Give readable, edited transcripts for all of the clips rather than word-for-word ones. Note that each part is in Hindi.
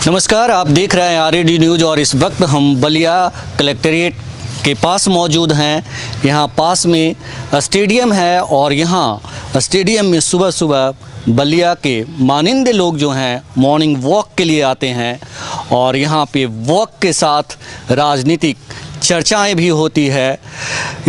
नमस्कार, आप देख रहे हैं आरएडी न्यूज़ और इस वक्त हम बलिया कलेक्ट्रेट के पास मौजूद हैं। यहाँ पास में स्टेडियम है और यहाँ स्टेडियम में सुबह सुबह बलिया के मानिंदे लोग जो हैं मॉर्निंग वॉक के लिए आते हैं और यहाँ पे वॉक के साथ राजनीतिक चर्चाएं भी होती है,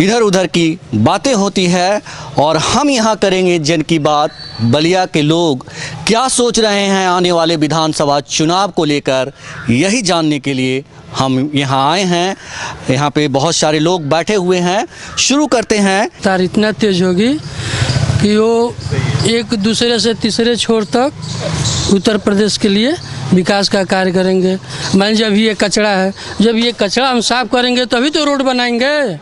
इधर उधर की बातें होती है और हम यहाँ करेंगे जन की बात। बलिया के लोग क्या सोच रहे हैं आने वाले विधानसभा चुनाव को लेकर, यही जानने के लिए हम यहाँ आए हैं। यहाँ पे बहुत सारे लोग बैठे हुए हैं। शुरू करते हैं। तार इतना तेज होगी कि वो एक दूसरे से तीसरे छोर तक उत्तर प्रदेश के लिए विकास का कार्य करेंगे। मान जब ये कचरा है, जब ये कचरा हम साफ करेंगे तभी तो रोड बनाएंगे।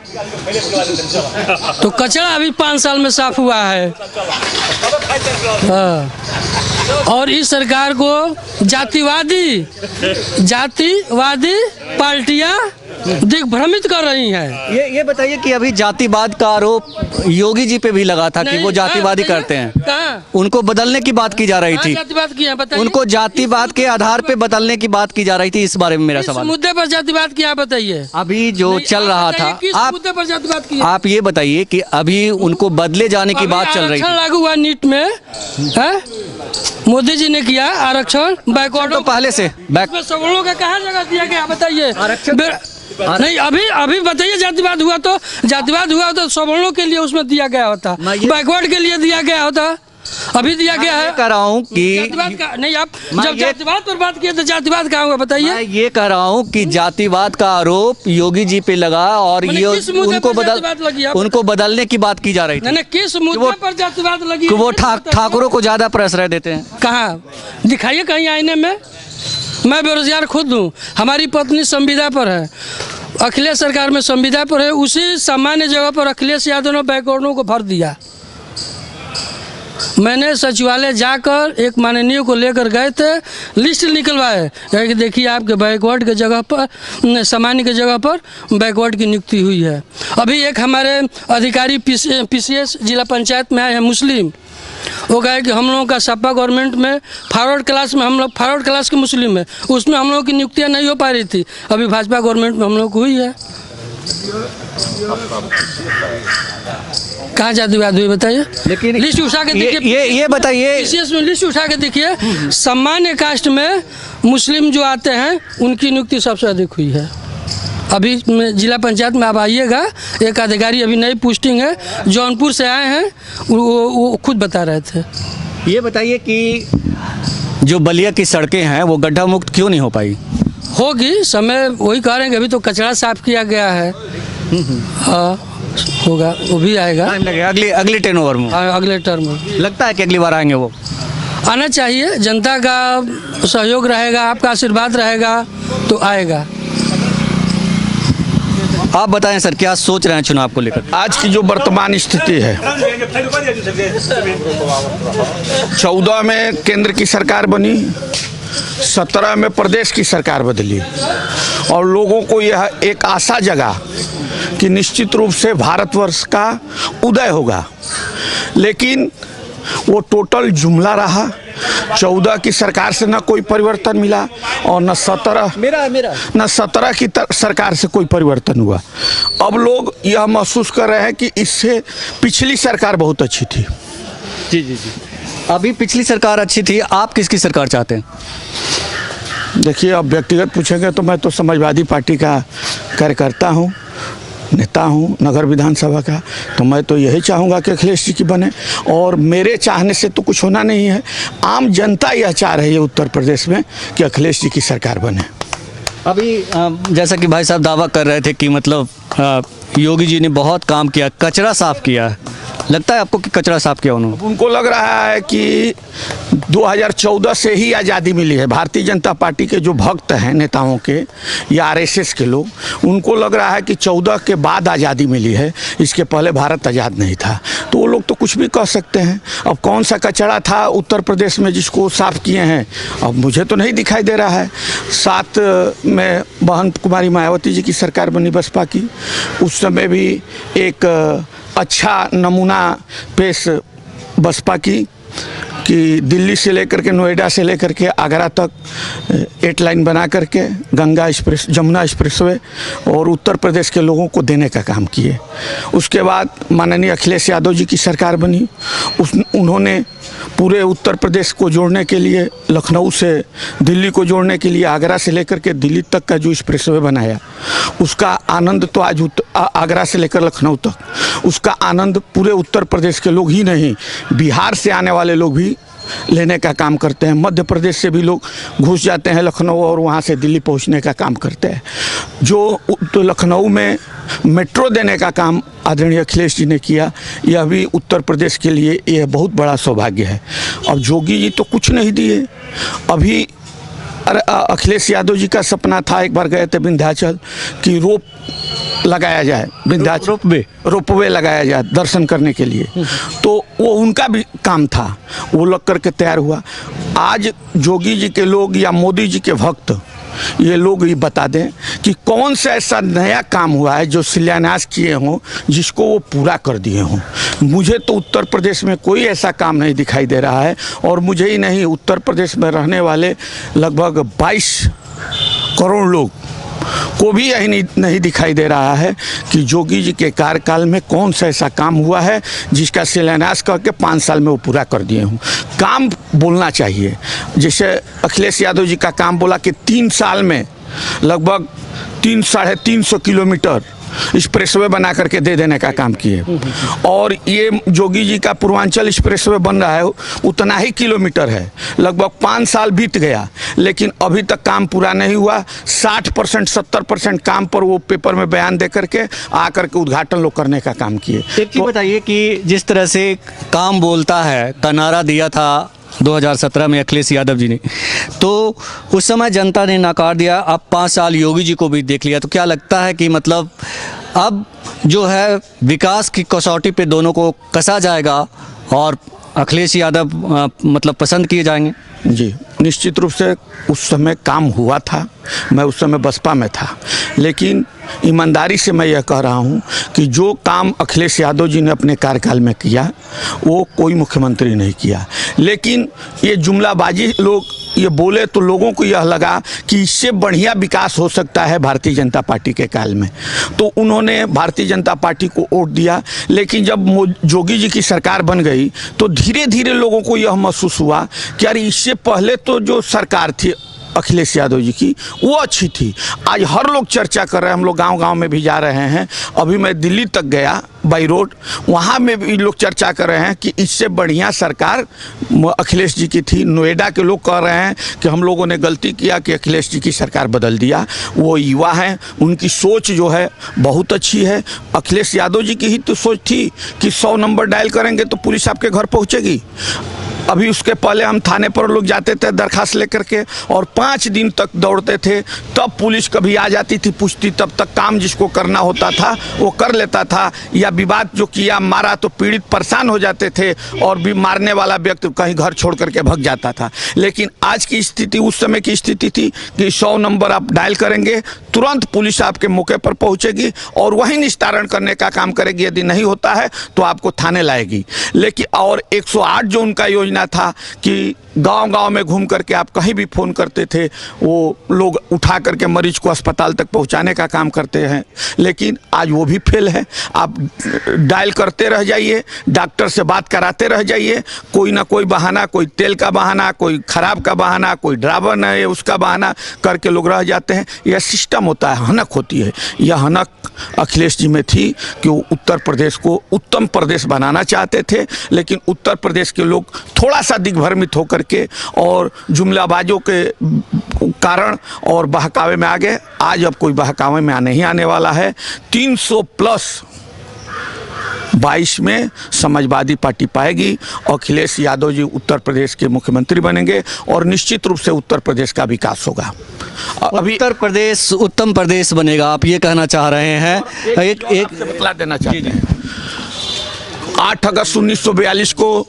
तो कचरा अभी 5 साल में साफ हुआ है। हाँ। और इस सरकार को जातिवादी पार्टियां दिग्भ्रमित कर रही हैं। ये बताइए कि अभी जातिवाद का आरोप योगी जी पे भी लगा था कि वो जातिवादी करते हैं। उनको बदलने की बात की जा रही थी। जातिवाद किया बताइए। उनको जातिवाद के आधार पे बदलने की बात की जा रही थी। इस बारे में मेरा सवाल। मुद्दे पर जातिवाद किया बताइए। अभी जो चल रहा था, मुद्दे पर जातिवाद किया। आप ये बताइए कि अभी उनको बदले जाने की बात चल रही थी। लागू हुआ नीट में है? मोदी जी ने किया आरक्षण। बैकवर्ड तो पहले से सवर्णों का कहाँ जगह दिया गया बताइए। नहीं, अभी बताइए। जातिवाद हुआ तो सवर्णों के लिए उसमें दिया गया होता, बैकवर्ड के लिए दिया गया होता। अभी दिया गया है। कह रहा हूँ कि जातिवाद का नहीं, आप जब जातिवाद पर बात किए तो जातिवाद कहाँ हुआ बताइए। मैं ये कह रहा हूँ कि जातिवाद का आरोप योगी जी पे लगा और ये उनको बदलने की बात की जा रही थी। किस मुद्दे पर जातिवाद लगी? वो ठाकुरों को ज्यादा प्रश्रय देते हैं। कहाँ दिखाइए कहीं आईने में। मैं बेरोजगार खुद हूँ, हमारी पत्नी संविदा पर है, अखिलेश सरकार में संविदा पर है। उसी सामान्य जगह पर अखिलेश यादव ने बैकवर्डों को भर दिया। मैंने सचिवालय जाकर एक माननीय को लेकर गए थे, लिस्ट निकलवाए कि देखिए आपके बैकवर्ड के जगह पर, सामान्य के जगह पर बैकवर्ड की नियुक्ति हुई है। अभी एक हमारे अधिकारी पीसीएस जिला पंचायत में आए हैं मुस्लिम, वो कहे कि हम लोगों का सपा गवर्नमेंट में फॉरवर्ड क्लास में, हम लोग फॉरवर्ड क्लास के मुस्लिम है, उसमें हम लोगों की नियुक्तियां नहीं हो पा रही थी। अभी भाजपा गवर्नमेंट में हम लोग को हुई है। कहाँ जातिवाद हुई बताइए। लेकिन लिस्ट उठा के देखिए। ये बताइए, में लिस्ट उठा के देखिए, सामान्य कास्ट में मुस्लिम जो आते हैं उनकी नियुक्ति सबसे अधिक हुई है। अभी जिला पंचायत में आप आइएगा, एक अधिकारी अभी नई पोस्टिंग है, जौनपुर से आए हैं, वो खुद बता रहे थे। ये बताइए कि जो बलिया की सड़कें हैं वो गड्ढा मुक्त क्यों नहीं हो पाई? होगी, समय वही कह रहे हैं। अभी तो कचरा साफ किया गया है। हाँ, होगा, वो भी आएगा। टाइम लगेगा अगले टेर्नओवर में। अगले टर्म में लगता है कि अगली बार आएंगे वो। आना चाहिए, जनता का सहयोग रहेगा, आपका आशीर्वाद रहेगा तो आएगा। आप बताएं सर, क्या सोच रहे हैं चुनाव को लेकर? आज की जो वर्तमान स्थिति है, 14 में केंद्र की सरकार बनी, 17 में प्रदेश की सरकार बदली और लोगों को यह एक आशा जगा कि निश्चित रूप से भारतवर्ष का उदय होगा, लेकिन वो टोटल जुमला रहा। 14 की सरकार से न कोई परिवर्तन मिला और न 17 की सरकार से कोई परिवर्तन हुआ। अब लोग यह महसूस कर रहे हैं कि इससे पिछली सरकार बहुत अच्छी थी। जी। अभी पिछली सरकार अच्छी थी, आप किसकी सरकार चाहते हैं? देखिए, अब व्यक्तिगत पूछेंगे तो मैं तो समाजवादी पार्टी का कार्यकर्ता हूँ, नेता हूँ नगर विधानसभा का, तो मैं तो यही चाहूँगा कि अखिलेश जी की बने। और मेरे चाहने से तो कुछ होना नहीं है, आम जनता यह चाह रही है उत्तर प्रदेश में कि अखिलेश जी की सरकार बने। अभी जैसा कि भाई साहब दावा कर रहे थे कि मतलब योगी जी ने बहुत काम किया, कचरा साफ किया, लगता है आपको कि कचरा साफ किया उन्होंने? उनको लग रहा है कि 2014 से ही आज़ादी मिली है। भारतीय जनता पार्टी के जो भक्त हैं नेताओं के या आरएसएस के लोग, उनको लग रहा है कि 14 के बाद आज़ादी मिली है, इसके पहले भारत आज़ाद नहीं था। तो वो लोग तो कुछ भी कह सकते हैं। अब कौन सा कचरा था उत्तर प्रदेश में जिसको साफ किए हैं, अब मुझे तो नहीं दिखाई दे रहा है। 7 में बहन कुमारी मायावती जी की सरकार बनी बसपा की, उस समय भी एक अच्छा नमूना पेश बसपा की कि दिल्ली से लेकर के नोएडा से लेकर के आगरा तक 8 लाइन बना करके जमुना एक्सप्रेसवे और उत्तर प्रदेश के लोगों को देने का काम किए। उसके बाद माननीय अखिलेश यादव जी की सरकार बनी। उन्होंने पूरे उत्तर प्रदेश को जोड़ने के लिए, लखनऊ से दिल्ली को जोड़ने के लिए आगरा से लेकर के दिल्ली तक का जो एक्सप्रेसवे बनाया, उसका आनंद तो आज आगरा से लेकर लखनऊ तक उसका आनंद पूरे उत्तर प्रदेश के लोग ही नहीं, बिहार से आने वाले लोग भी लेने का काम करते हैं। मध्य प्रदेश से भी लोग घुस जाते हैं लखनऊ और वहाँ से दिल्ली पहुँचने का काम करते हैं। तो लखनऊ में मेट्रो देने का काम आदरणीय अखिलेश जी ने किया। यह भी उत्तर प्रदेश के लिए यह बहुत बड़ा सौभाग्य है। अब जोगी जी तो कुछ नहीं दिए। अभी अखिलेश यादव जी का सपना था, एक बार गए थे विंध्याचल, कि रोप लगाया जाए, विंध्याचल रोपवे लगाया जाए दर्शन करने के लिए, तो वो उनका भी काम था, वो लग करके तैयार हुआ। आज जोगी जी के लोग या मोदी जी के भक्त ये लोग ही बता दें कि कौन सा ऐसा नया काम हुआ है जो शिलान्यास किए हों जिसको वो पूरा कर दिए हों। मुझे तो उत्तर प्रदेश में कोई ऐसा काम नहीं दिखाई दे रहा है, और मुझे ही नहीं, उत्तर प्रदेश में रहने वाले लगभग 22 करोड़ लोग को भी यही नहीं दिखाई दे रहा है कि जोगी जी के कार्यकाल में कौन सा ऐसा काम हुआ है जिसका शिलान्यास करके 5 साल में वो पूरा कर दिए हों। काम बोलना चाहिए। जैसे अखिलेश यादव जी का काम बोला कि 3 साल में लगभग 300-350 किलोमीटर एक्सप्रेसवे बना करके दे देने का काम किए, और ये जोगी जी का पूर्वांचल एक्सप्रेसवे बन रहा है, उतना ही किलोमीटर है। लगभग 5 साल बीत गया, लेकिन अभी तक काम पूरा नहीं हुआ। 60% 70% काम पर वो पेपर में बयान दे करके आकर के उद्घाटन लोग करने का काम किए। एक चीज़ बताइए कि जिस तरह से काम बोलता है का नारा दिया था 2017 में अखिलेश यादव जी ने, तो उस समय जनता ने नकार दिया। अब 5 साल योगी जी को भी देख लिया, तो क्या लगता है कि मतलब अब जो है विकास की कसौटी पे दोनों को कसा जाएगा और अखिलेश यादव मतलब पसंद किए जाएंगे? जी, निश्चित रूप से उस समय काम हुआ था। मैं उस समय बसपा में था, लेकिन ईमानदारी से मैं यह कह रहा हूँ कि जो काम अखिलेश यादव जी ने अपने कार्यकाल में किया वो कोई मुख्यमंत्री नहीं किया। लेकिन ये जुमलाबाजी लोग ये बोले तो लोगों को यह लगा कि इससे बढ़िया विकास हो सकता है भारतीय जनता पार्टी के काल में, तो उन्होंने भारतीय जनता पार्टी को वोट दिया। लेकिन जब जोगी जी की सरकार बन गई तो धीरे धीरे लोगों को यह महसूस हुआ कि यार इससे पहले तो जो सरकार थी अखिलेश यादव जी की वो अच्छी थी। आज हर लोग चर्चा कर रहे हैं, हम लोग गांव-गांव में भी जा रहे हैं। अभी मैं दिल्ली तक गया बाई रोड, वहाँ में भी लोग चर्चा कर रहे हैं कि इससे बढ़िया सरकार अखिलेश जी की थी। नोएडा के लोग कह रहे हैं कि हम लोगों ने गलती किया कि अखिलेश जी की सरकार बदल दिया। वो युवा हैं, उनकी सोच जो है बहुत अच्छी है। अखिलेश यादव जी की ही तो सोच थी कि 100 नंबर डायल करेंगे तो पुलिस आपके घर पहुँचेगी। अभी उसके पहले हम थाने पर लोग जाते थे दरखास्त लेकर के, और 5 दिन तक दौड़ते थे, तब पुलिस कभी आ जाती थी, पूछती, तब तक काम जिसको करना होता था वो कर लेता था। या विवाद जो किया, मारा, तो पीड़ित परेशान हो जाते थे और भी मारने वाला व्यक्ति कहीं घर छोड़ करके भाग जाता था। लेकिन आज की स्थिति, उस समय की स्थिति थी कि 100 नंबर आप डायल करेंगे, तुरंत पुलिस आपके मौके पर पहुंचेगी और वहीं निस्तारण करने का काम करेगी। यदि नहीं होता है तो आपको थाने लाएगी। लेकिन और 108 जो उनका योजना था कि गांव-गांव में घूम करके आप कहीं भी फ़ोन करते थे, वो लोग उठा करके मरीज को अस्पताल तक पहुंचाने का काम करते हैं, लेकिन आज वो भी फेल है। आप डायल करते रह जाइए, डॉक्टर से बात कराते रह जाइए, कोई ना कोई बहाना, कोई तेल का बहाना, कोई खराब का बहाना, कोई ड्राइवर न है उसका बहाना करके लोग रह जाते हैं। यह सिस्टम होता है, हनक होती है। यह हनक अखिलेश जी में थी कि वो उत्तर प्रदेश को उत्तम प्रदेश बनाना चाहते थे, लेकिन उत्तर प्रदेश के लोग थोड़ा सा दिग्भ्रमित होकर के और जुमलाबाजों के कारण और बहकावे में आ गए। आज अब कोई बहकावे में नहीं आने वाला है। 300 प्लस 22 में समाजवादी पार्टी पाएगी, अखिलेश यादव जी उत्तर प्रदेश के मुख्यमंत्री बनेंगे और निश्चित रूप से उत्तर प्रदेश का विकास होगा। अभी उत्तर प्रदेश उत्तम प्रदेश बनेगा, आप ये कहना चाह रहे हैं? एक बतला देना चाहते हैं। 8 अगस्त 1942 को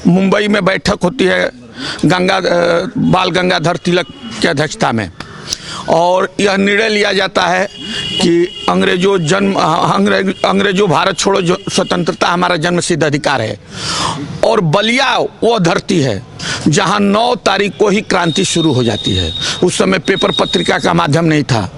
मुंबई में बैठक होती है बाल गंगाधर तिलक की अध्यक्षता में, और यह निर्णय लिया जाता है कि अंग्रेजों भारत छोड़ो स्वतंत्रता हमारा जन्मसिद्ध अधिकार है। और बलिया वो धरती है जहां 9 तारीख को ही क्रांति शुरू हो जाती है। उस समय पेपर पत्रिका का माध्यम नहीं था।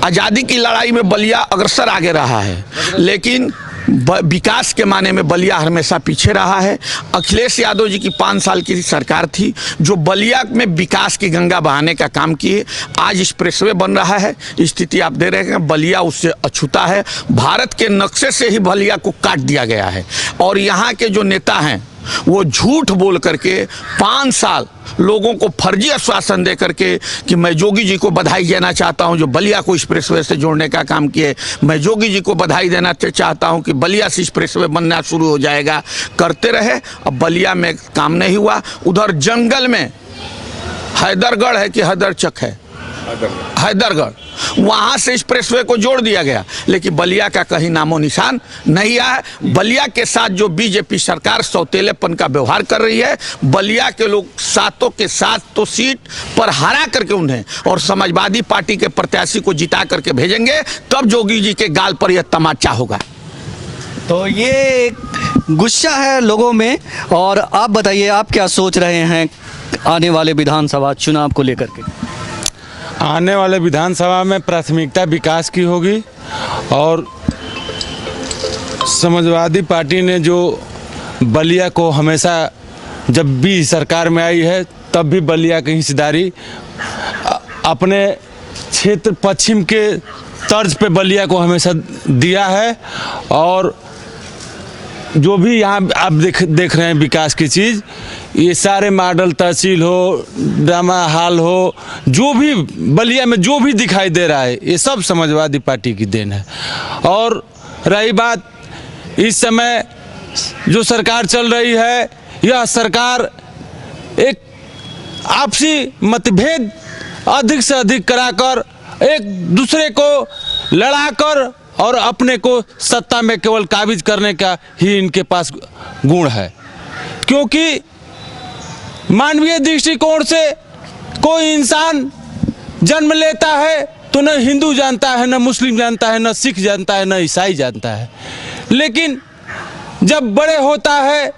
आज़ादी की लड़ाई में बलिया अग्रसर आगे रहा है, लेकिन विकास के माने में बलिया हमेशा पीछे रहा है। अखिलेश यादव जी की 5 साल की सरकार थी जो बलिया में विकास की गंगा बहाने का काम किए। आज एक्सप्रेसवे बन रहा है, स्थिति आप दे रहे हैं, बलिया उससे अछूता है। भारत के नक्शे से ही बलिया को काट दिया गया है। और यहाँ के जो नेता हैं वो झूठ बोल करके 5 साल लोगों को फर्जी आश्वासन दे करके कि मैं जोगी जी को बधाई देना चाहता हूं जो बलिया को एक्सप्रेसवे से जोड़ने का काम किए, मैं जोगी जी को बधाई देना चाहता हूं कि बलिया से एक्सप्रेसवे बनना शुरू हो जाएगा, करते रहे। अब बलिया में काम नहीं हुआ। उधर जंगल में हैदरगढ़ है कि हैदरचक है, हैदरगढ़, वहां से एक्सप्रेसवे को जोड़ दिया गया, लेकिन बलिया का कहीं नामो निशान नहीं आया। बलिया के साथ जो बीजेपी सरकार सौतेलेपन का व्यवहार कर रही है, बलिया के लोग 7 के 7 तो सीट पर हरा करके उन्हें और समाजवादी पार्टी के प्रत्याशी को जिता करके भेजेंगे, तब जोगी जी के गाल पर यह तमाचा होगा। तो ये गुस्सा है लोगों में। और आप बताइए, आप क्या सोच रहे हैं आने वाले विधानसभा चुनाव को लेकर के? आने वाले विधानसभा में प्राथमिकता विकास की होगी। और समाजवादी पार्टी ने जो बलिया को हमेशा, जब भी सरकार में आई है तब भी बलिया की हिस्सेदारी अपने क्षेत्र पश्चिम के तर्ज पे बलिया को हमेशा दिया है। और जो भी यहाँ आप देख रहे हैं विकास की चीज़, ये सारे मॉडल तहसील हो, ड्रामा हॉल हो, जो भी बलिया में जो भी दिखाई दे रहा है, ये सब समाजवादी पार्टी की देन है। और रही बात इस समय जो सरकार चल रही है, यह सरकार एक आपसी मतभेद अधिक से अधिक कराकर, एक दूसरे को लड़ाकर और अपने को सत्ता में केवल काबिज करने का ही इनके पास गुण है। क्योंकि मानवीय दृष्टिकोण से कोई इंसान जन्म लेता है तो न हिंदू जानता है, न मुस्लिम जानता है, न सिख जानता है, न ईसाई जानता है। लेकिन जब बड़े होता है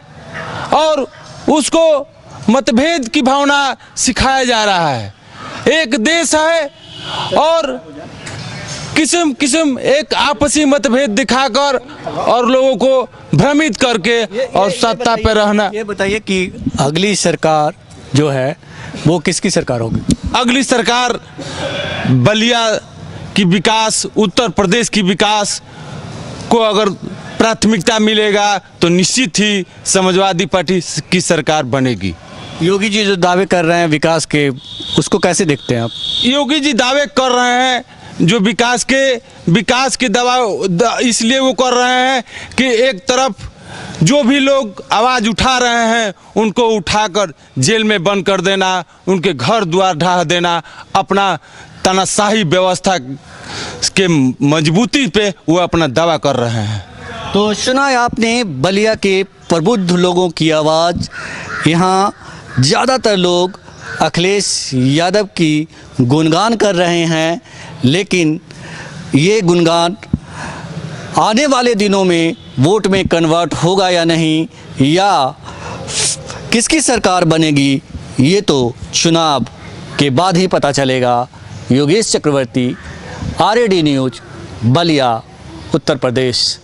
और उसको मतभेद की भावना सिखाया जा रहा है, एक देश है और किस्म किस्म एक आपसी मतभेद दिखाकर और लोगों को भ्रमित करके और सत्ता पे रहना। ये बताइए कि अगली सरकार जो है वो किसकी सरकार होगी? अगली सरकार बलिया की विकास, उत्तर प्रदेश की विकास को अगर प्राथमिकता मिलेगा तो निश्चित ही समाजवादी पार्टी की सरकार बनेगी। योगी जी जो दावे कर रहे हैं विकास के, उसको कैसे देखते हैं आप? योगी जी दावे कर रहे हैं जो विकास के दवा इसलिए वो कर रहे हैं कि एक तरफ जो भी लोग आवाज़ उठा रहे हैं उनको उठाकर जेल में बंद कर देना, उनके घर द्वार ढा देना, अपना तानाशाही व्यवस्था के मजबूती पे वो अपना दावा कर रहे हैं। तो सुना है आपने बलिया के प्रबुद्ध लोगों की आवाज़। यहाँ ज़्यादातर लोग अखिलेश यादव की गुणगान कर रहे हैं, लेकिन ये गुणगान आने वाले दिनों में वोट में कन्वर्ट होगा या नहीं, या किसकी सरकार बनेगी, ये तो चुनाव के बाद ही पता चलेगा। योगेश चक्रवर्ती, RAD न्यूज़, बलिया, उत्तर प्रदेश।